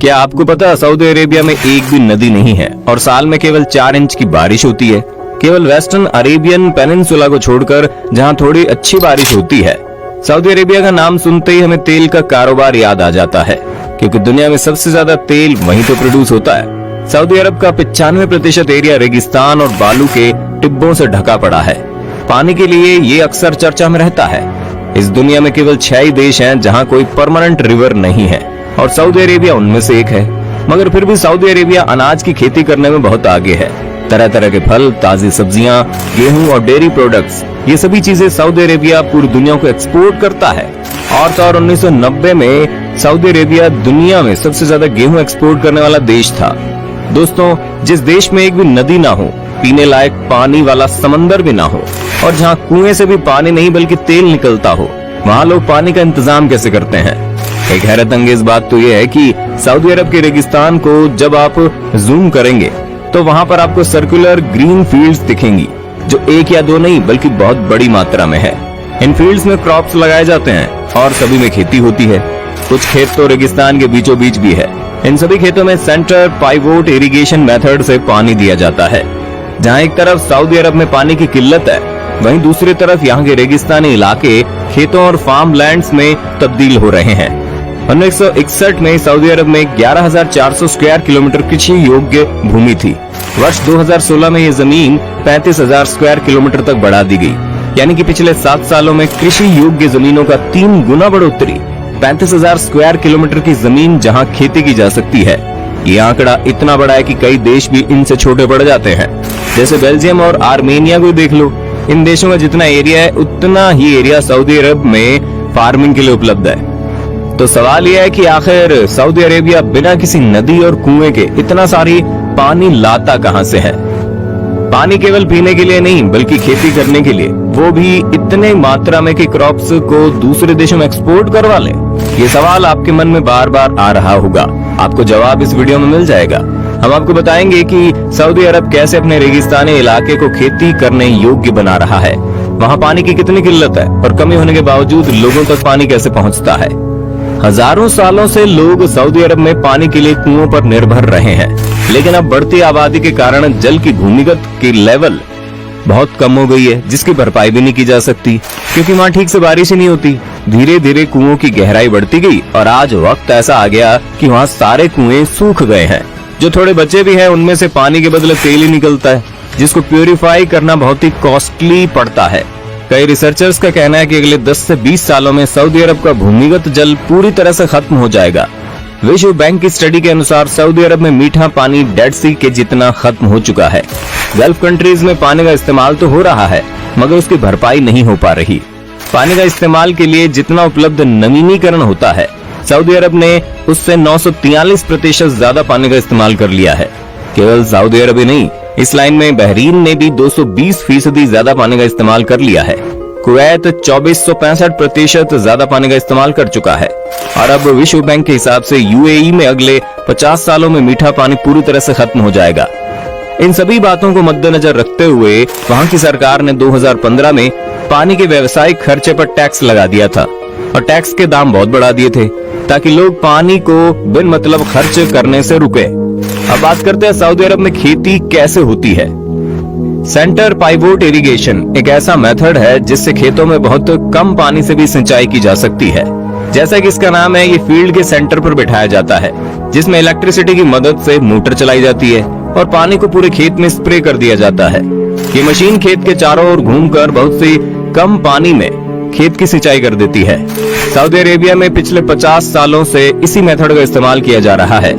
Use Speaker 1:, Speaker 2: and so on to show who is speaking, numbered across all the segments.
Speaker 1: क्या आपको पता है सऊदी अरेबिया में एक भी नदी नहीं है और साल में केवल 4 इंच की बारिश होती है। केवल वेस्टर्न अरेबियन पेनिनसुला को छोड़कर जहां थोड़ी अच्छी बारिश होती है। सऊदी अरेबिया का नाम सुनते ही हमें तेल का कारोबार याद आ जाता है, क्योंकि दुनिया में सबसे ज्यादा तेल वहीं तो प्रोड्यूस होता है। सऊदी अरब का 95% एरिया रेगिस्तान और बालू के टिब्बों से ढका पड़ा है। पानी के लिए ये अक्सर चर्चा में रहता है। इस दुनिया में केवल 6 ही देश हैं जहां कोई परमानेंट रिवर नहीं है और सऊदी अरेबिया उनमें से एक है। मगर फिर भी सऊदी अरेबिया अनाज की खेती करने में बहुत आगे है। तरह तरह के फल, ताजी सब्जियां, गेहूं और डेयरी प्रोडक्ट्स, ये सभी चीजें सऊदी अरेबिया पूरी दुनिया को एक्सपोर्ट करता है। और तो और 1990 में सऊदी अरेबिया दुनिया में सबसे ज्यादा गेहूं एक्सपोर्ट करने वाला देश था। दोस्तों, जिस देश में एक भी नदी ना हो, पीने लायक पानी वाला समंदर भी ना हो और जहाँ कुएं से भी पानी नहीं बल्कि तेल निकलता हो, वहाँ लोग पानी का इंतजाम कैसे करते हैं? एक हैरत अंगेज बात तो यह है कि सऊदी अरब के रेगिस्तान को जब आप जूम करेंगे तो वहाँ पर आपको सर्कुलर ग्रीन फील्ड्स दिखेंगी, जो एक या दो नहीं बल्कि बहुत बड़ी मात्रा में है। इन फील्ड्स में क्रॉप्स लगाए जाते हैं और सभी में खेती होती है। कुछ खेत तो रेगिस्तान के बीचों बीच भी है। इन सभी खेतों में सेंटर पाइवोट इरिगेशन मेथड से पानी दिया जाता है। जहाँ एक तरफ सऊदी अरब में पानी की किल्लत है, वहीं दूसरी तरफ यहाँ के रेगिस्तानी इलाके खेतों और फार्म लैंड्स में तब्दील हो रहे हैं। 1961 में सऊदी अरब में 11,400 स्क्वायर किलोमीटर कृषि योग्य भूमि थी। वर्ष 2016 में ये जमीन 35,000 स्क्वायर किलोमीटर तक बढ़ा दी गई, यानी कि पिछले 7 सालों में कृषि योग्य जमीनों का 3 गुना बढ़ोतरी। 35,000 स्क्वायर किलोमीटर की जमीन जहां खेती की जा सकती है। ये आंकड़ा इतना बड़ा है कि कई देश भी इनसे छोटे पड़ जाते हैं, जैसे बेल्जियम और आर्मेनिया को देख लो। इन देशों का जितना एरिया है उतना ही एरिया सऊदी अरब में फार्मिंग के लिए उपलब्ध है। तो सवाल यह है कि आखिर सऊदी अरेबिया बिना किसी नदी और कुएं के इतना सारी पानी लाता कहां से है? पानी केवल पीने के लिए नहीं बल्कि खेती करने के लिए, वो भी इतने मात्रा में कि क्रॉप्स को दूसरे देशों में एक्सपोर्ट करवा ले। ये सवाल आपके मन में बार बार आ रहा होगा। आपको जवाब इस वीडियो में मिल जाएगा। हम आपको बताएंगे कि सऊदी अरब कैसे अपने रेगिस्तानी इलाके को खेती करने योग्य बना रहा है, वहाँ पानी की कितनी किल्लत है और कमी होने के बावजूद लोगों तक पानी कैसे पहुँचता है। हजारों सालों से लोग सऊदी अरब में पानी के लिए कुओं पर निर्भर रहे हैं, लेकिन अब बढ़ती आबादी के कारण जल की भूमिगत की लेवल बहुत कम हो गई है, जिसकी भरपाई भी नहीं की जा सकती, क्योंकि वहाँ ठीक से बारिश ही नहीं होती। धीरे धीरे कुओं की गहराई बढ़ती गई और आज वक्त ऐसा आ गया कि वहाँ सारे कुएं सूख गए हैं। जो थोड़े बचे भी हैं उनमें से पानी के बदले तेल ही निकलता है, जिसको प्यूरिफाई करना बहुत ही कॉस्टली पड़ता है। कई रिसर्चर्स का कहना है कि अगले 10 से 20 सालों में सऊदी अरब का भूमिगत जल पूरी तरह से खत्म हो जाएगा। विश्व बैंक की स्टडी के अनुसार सऊदी अरब में मीठा पानी डेड सी के जितना खत्म हो चुका है। गल्फ कंट्रीज में पानी का इस्तेमाल तो हो रहा है, मगर उसकी भरपाई नहीं हो पा रही। पानी का इस्तेमाल के लिए जितना उपलब्ध नवीनीकरण होता है, सऊदी अरब ने उससे 943% ज्यादा पानी का इस्तेमाल कर लिया है। केवल सऊदी अरब ही नहीं, इस लाइन में बहरीन ने भी 220% ज्यादा पानी का इस्तेमाल कर लिया है। कुवैत 2465% ज्यादा पानी का इस्तेमाल कर चुका है। और अब विश्व बैंक के हिसाब से यूएई में अगले 50 सालों में मीठा पानी पूरी तरह से खत्म हो जाएगा। इन सभी बातों को मद्देनजर रखते हुए वहां की सरकार ने 2015 में पानी के व्यावसायिक खर्चे पर टैक्स लगा दिया था और टैक्स के दाम बहुत बढ़ा दिए थे, ताकि लोग पानी को बिन मतलब खर्च करने से रुके। अब बात करते हैं सऊदी अरब में खेती कैसे होती है। सेंटर पाइवोट इरिगेशन एक ऐसा मेथड है जिससे खेतों में बहुत कम पानी से भी सिंचाई की जा सकती है। जैसा कि इसका नाम है, ये फील्ड के सेंटर पर बिठाया जाता है, जिसमें इलेक्ट्रिसिटी की मदद से मोटर चलाई जाती है और पानी को पूरे खेत में स्प्रे कर दिया जाता है। ये मशीन खेत के चारों ओर घूमकर बहुत सी कम पानी में खेत की सिंचाई कर देती है। सऊदी अरेबिया में पिछले 50 सालों से इसी मेथड का इस्तेमाल किया जा रहा है।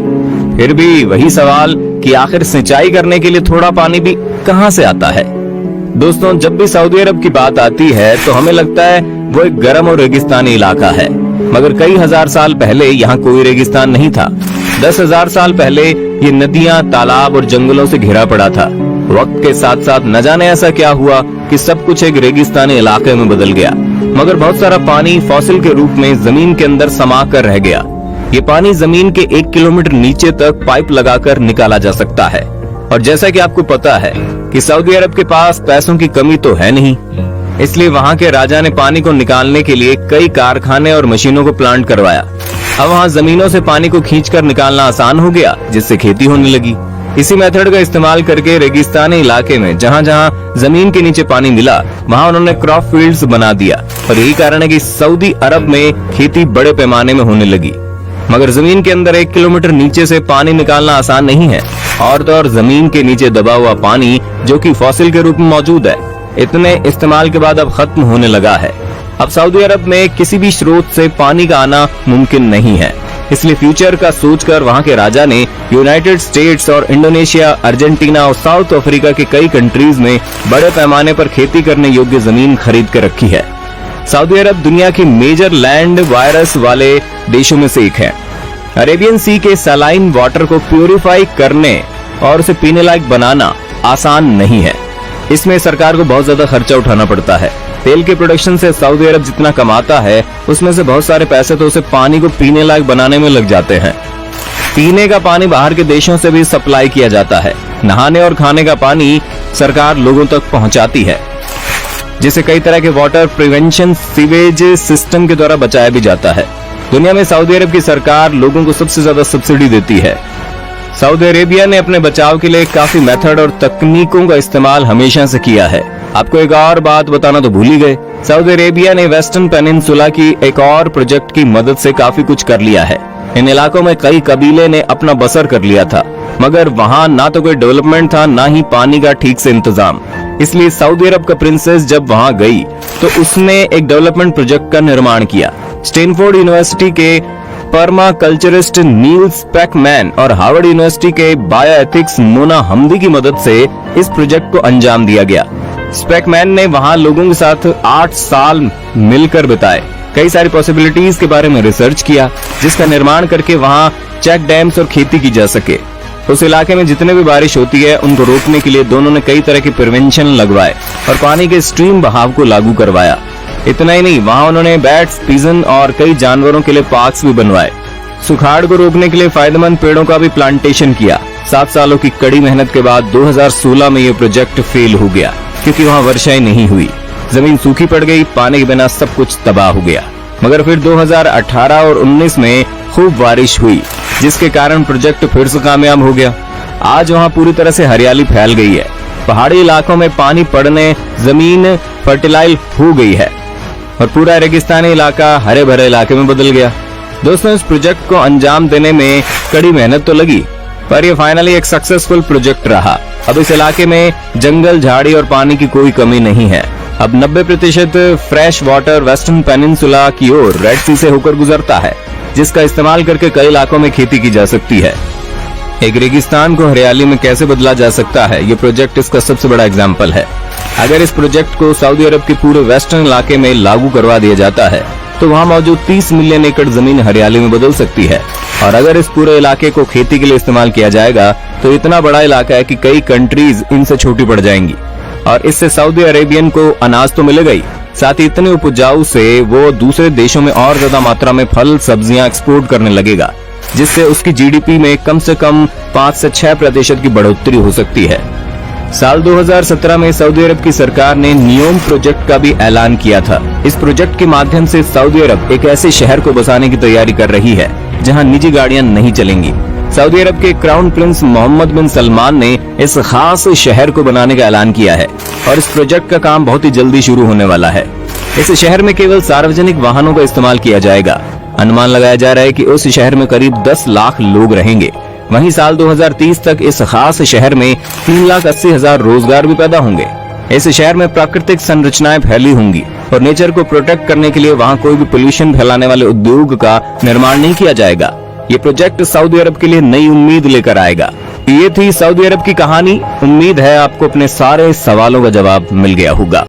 Speaker 1: फिर भी वही सवाल कि आखिर सिंचाई करने के लिए थोड़ा पानी भी कहां से आता है। दोस्तों, जब भी सऊदी अरब की बात आती है तो हमें लगता है वो एक गर्म और रेगिस्तानी इलाका है, मगर कई हजार साल पहले यहाँ कोई रेगिस्तान नहीं था। 10,000 साल पहले ये नदियां, तालाब और जंगलों से घिरा पड़ा था। वक्त के साथ साथ न जाने ऐसा क्या हुआ कि सब कुछ एक रेगिस्तानी इलाके में बदल गया, मगर बहुत सारा पानी फॉसिल के रूप में जमीन के अंदर समा कर रह गया। ये पानी जमीन के 1 किलोमीटर नीचे तक पाइप लगाकर निकाला जा सकता है। और जैसा कि आपको पता है कि सऊदी अरब के पास पैसों की कमी तो है नहीं, इसलिए वहाँ के राजा ने पानी को निकालने के लिए कई कारखाने और मशीनों को प्लांट करवाया। अब वहाँ जमीनों से पानी को खींचकर निकालना आसान हो गया, जिससे खेती होने लगी। इसी मेथड का इस्तेमाल करके रेगिस्तानी इलाके में जहाँ जहाँ जमीन के नीचे पानी मिला वहाँ उन्होंने क्रॉप फील्ड्स बना दिया, और यही कारण है कि सऊदी अरब में खेती बड़े पैमाने में होने लगी। मगर जमीन के अंदर 1 किलोमीटर नीचे से पानी निकालना आसान नहीं है, और तो और जमीन के नीचे दबा हुआ पानी जो कि फॉसिल के रूप में मौजूद है, इतने इस्तेमाल के बाद अब खत्म होने लगा है। अब सऊदी अरब में किसी भी स्रोत से पानी का आना मुमकिन नहीं है, इसलिए फ्यूचर का सोचकर वहां के राजा ने यूनाइटेड स्टेट्स और इंडोनेशिया, अर्जेंटीना और साउथ अफ्रीका के कई कंट्रीज में बड़े पैमाने पर खेती करने योग्य जमीन खरीद कर रखी है। सऊदी अरब दुनिया के मेजर लैंड वायरस वाले देशों में से एक है। अरेबियन सी के सलाइन वाटर को प्यूरिफाई करने और उसे पीने लायक बनाना आसान नहीं है। इसमें सरकार को बहुत ज्यादा खर्चा उठाना पड़ता है। तेल के प्रोडक्शन से सऊदी अरब जितना कमाता है उसमें से बहुत सारे पैसे तो उसे पानी को पीने लायक बनाने में लग जाते हैं। पीने का पानी बाहर के देशों से भी सप्लाई किया जाता है। नहाने और खाने का पानी सरकार लोगों तक पहुंचाती है, जिसे कई तरह के वाटर प्रिवेंशन सीवेज सिस्टम के द्वारा बचाया भी जाता है। दुनिया में सऊदी अरब की सरकार लोगों को सबसे ज्यादा सब्सिडी देती है। सऊदी अरेबिया ने अपने बचाव के लिए काफी मेथड और तकनीकों का इस्तेमाल हमेशा से किया है। आपको एक और बात बताना तो भूल ही गए, सऊदी अरेबिया ने वेस्टर्न पेनिनसुला की एक और प्रोजेक्ट की मदद से काफी कुछ कर लिया है। इन इलाकों में कई कबीले ने अपना बसर कर लिया था, मगर वहाँ ना तो कोई डेवलपमेंट था, ना ही पानी का ठीक से इंतजाम। इसलिए सऊदी अरब का प्रिंसेस जब वहाँ गई तो उसने एक डेवलपमेंट प्रोजेक्ट का निर्माण किया। स्टैनफोर्ड यूनिवर्सिटी के पर्मा कल्चरिस्ट नील स्पैकमैन और हार्वर्ड यूनिवर्सिटी के बायोएथिक्स मोना हमदी की मदद से इस प्रोजेक्ट को अंजाम दिया गया। स्पैकमैन ने वहां लोगों के साथ 8 साल मिलकर बिताए, कई सारी पॉसिबिलिटीज के बारे में रिसर्च किया, जिसका निर्माण करके वहां चेक डैम्स और खेती की जा सके। उस इलाके में जितने भी बारिश होती है उनको रोकने के लिए दोनों ने कई तरह के प्रिवेंशन लगवाए और पानी के स्ट्रीम बहाव को लागू करवाया। इतना ही नहीं, वहां उन्होंने बैट्स, पिजन और कई जानवरों के लिए पार्क्स भी बनवाए। सुखाड़ को रोकने के लिए फायदेमंद पेड़ों का भी प्लांटेशन किया। 7 सालों की कड़ी मेहनत के बाद 2016 में ये प्रोजेक्ट फेल हो गया, क्योंकि वहां वर्षाएं नहीं हुई, जमीन सूखी पड़ गई, पानी के बिना सब कुछ तबाह हो गया। मगर फिर 2018 और 19 में खूब बारिश हुई, जिसके कारण प्रोजेक्ट फिर से कामयाब हो गया। आज वहां पूरी तरह से हरियाली फैल गई है। पहाड़ी इलाकों में पानी पड़ने जमीन फर्टिलाइज हो गई है और पूरा रेगिस्तानी इलाका हरे भरे इलाके में बदल गया। दोस्तों, इस प्रोजेक्ट को अंजाम देने में कड़ी मेहनत तो लगी, पर यह फाइनली एक सक्सेसफुल प्रोजेक्ट रहा। अब इस इलाके में जंगल, झाड़ी और पानी की कोई कमी नहीं है। अब 90% फ्रेश वाटर वेस्टर्न पेनिनसुला की ओर रेड सी से होकर गुजरता है, जिसका इस्तेमाल करके कई इलाकों में खेती की जा सकती है। एक रेगिस्तान को हरियाली में कैसे बदला जा सकता है, ये प्रोजेक्ट इसका सबसे बड़ा एग्जाम्पल है। अगर इस प्रोजेक्ट को सऊदी अरब के पूरे वेस्टर्न इलाके में लागू करवा दिया जाता है तो वहाँ मौजूद 30 मिलियन एकड़ जमीन हरियाली में बदल सकती है। और अगर इस पूरे इलाके को खेती के लिए इस्तेमाल किया जाएगा तो इतना बड़ा इलाका है कि कई कंट्रीज इनसे छोटी पड़ जाएंगी, और इससे सऊदी अरेबियन को अनाज तो मिलेगा ही, साथ ही इतने उपजाऊ से वो दूसरे देशों में और ज्यादा मात्रा में फल सब्जियां एक्सपोर्ट करने लगेगा, जिससे उसकी जीडीपी में कम से कम 5 से 6% की बढ़ोतरी हो सकती है। साल 2017 में सऊदी अरब की सरकार ने नियोम प्रोजेक्ट का भी ऐलान किया था। इस प्रोजेक्ट के माध्यम से सऊदी अरब एक ऐसे शहर को बसाने की तैयारी कर रही है जहां निजी गाड़ियां नहीं चलेंगी। सऊदी अरब के क्राउन प्रिंस मोहम्मद बिन सलमान ने इस खास शहर को बनाने का ऐलान किया है और इस प्रोजेक्ट का काम बहुत ही जल्दी शुरू होने वाला है। इस शहर में केवल सार्वजनिक वाहनों का इस्तेमाल किया जाएगा। अनुमान लगाया जा रहा है कि उस शहर में करीब 10 लाख लोग रहेंगे। वहीं साल 2030 तक इस खास शहर में 3,80,000 रोजगार भी पैदा होंगे। इस शहर में प्राकृतिक संरचनाएं फैली होंगी और नेचर को प्रोटेक्ट करने के लिए वहां कोई भी पोल्यूशन फैलाने वाले उद्योग का निर्माण नहीं किया जाएगा। ये प्रोजेक्ट सऊदी अरब के लिए नई उम्मीद लेकर आएगा। ये थी सऊदी अरब की कहानी। उम्मीद है आपको अपने सारे सवालों का जवाब मिल गया होगा।